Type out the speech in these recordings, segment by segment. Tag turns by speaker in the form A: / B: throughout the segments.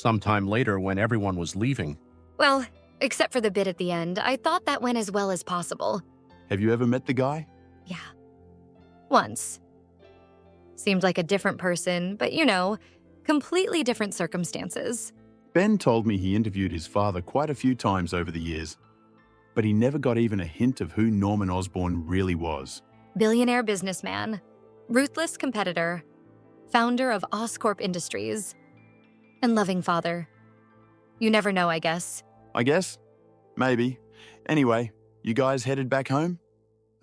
A: Sometime later, when everyone was leaving,
B: Well, except for the bit at the end, I thought that went as well as possible.
C: Have you ever met the guy?
B: Yeah, once. Seemed like a different person, but completely different circumstances.
C: Ben told me he interviewed his father quite a few times over the years, but he never got even a hint of who Norman Osborn really was.
B: Billionaire businessman, ruthless competitor, founder of Oscorp Industries, and loving father. You never know, I guess.
C: I guess? Maybe. Anyway, you guys headed back home?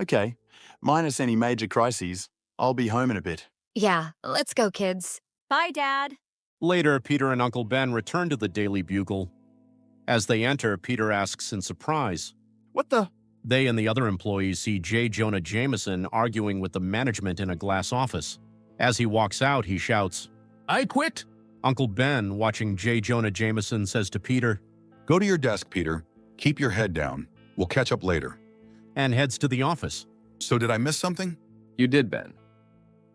C: Okay. Minus any major crises, I'll be home in a bit.
B: Yeah, let's go, kids.
D: Bye, Dad.
A: later, Peter and Uncle Ben return to the Daily Bugle. As they enter, Peter asks in surprise.
C: What the?
A: They and the other employees see J. Jonah Jameson arguing with the management in a glass office. As he walks out, he shouts,
E: I quit.
A: Uncle Ben, watching J. Jonah Jameson, says to Peter,
F: Go to your desk, Peter. Keep your head down. We'll catch up later.
A: and heads to the office.
F: So did I miss something?
G: You did, Ben.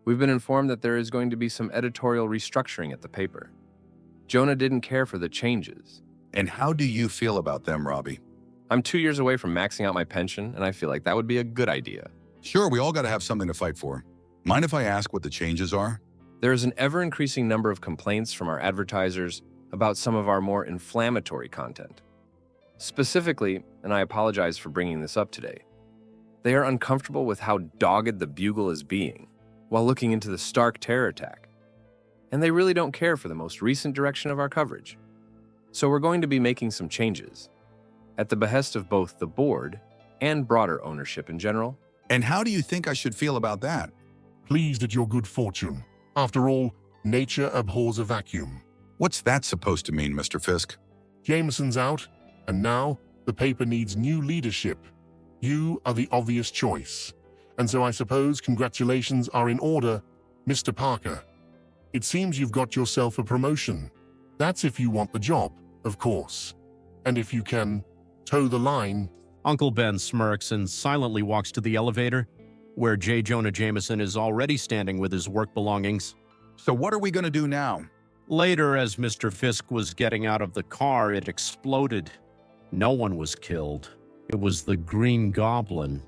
G: We've been informed that there is going to be some editorial restructuring at the paper. Jonah didn't care for the changes.
F: And how do you feel about them, Robbie?
G: I'm 2 years away from maxing out my pension, and I feel like that would be a good idea.
F: Sure, we all got to have something to fight for. Mind if I ask what the changes are?
G: There is an ever-increasing number of complaints from our advertisers about some of our more inflammatory content. Specifically, and I apologize for bringing this up today, they are uncomfortable with how dogged the Bugle is being while looking into the Stark terror attack. And they really don't care for the most recent direction of our coverage. So we're going to be making some changes, at the behest of both the board and broader ownership in general.
F: And how do you think I should feel about that?
E: Pleased at your good fortune. After all, nature abhors a vacuum.
F: What's that supposed to mean, Mr. Fisk?
E: Jameson's out, and now the paper needs new leadership. You are the obvious choice. And so I suppose congratulations are in order, Mr. Parker. It seems you've got yourself a promotion. That's if you want the job, of course. And if you can toe the line.
A: Uncle Ben smirks and silently walks to the elevator, where J. Jonah Jameson is already standing with his work belongings.
F: So what are we going to do now?
A: Later, as Mr. Fisk was getting out of the car, it exploded. No one was killed. It was the Green Goblin.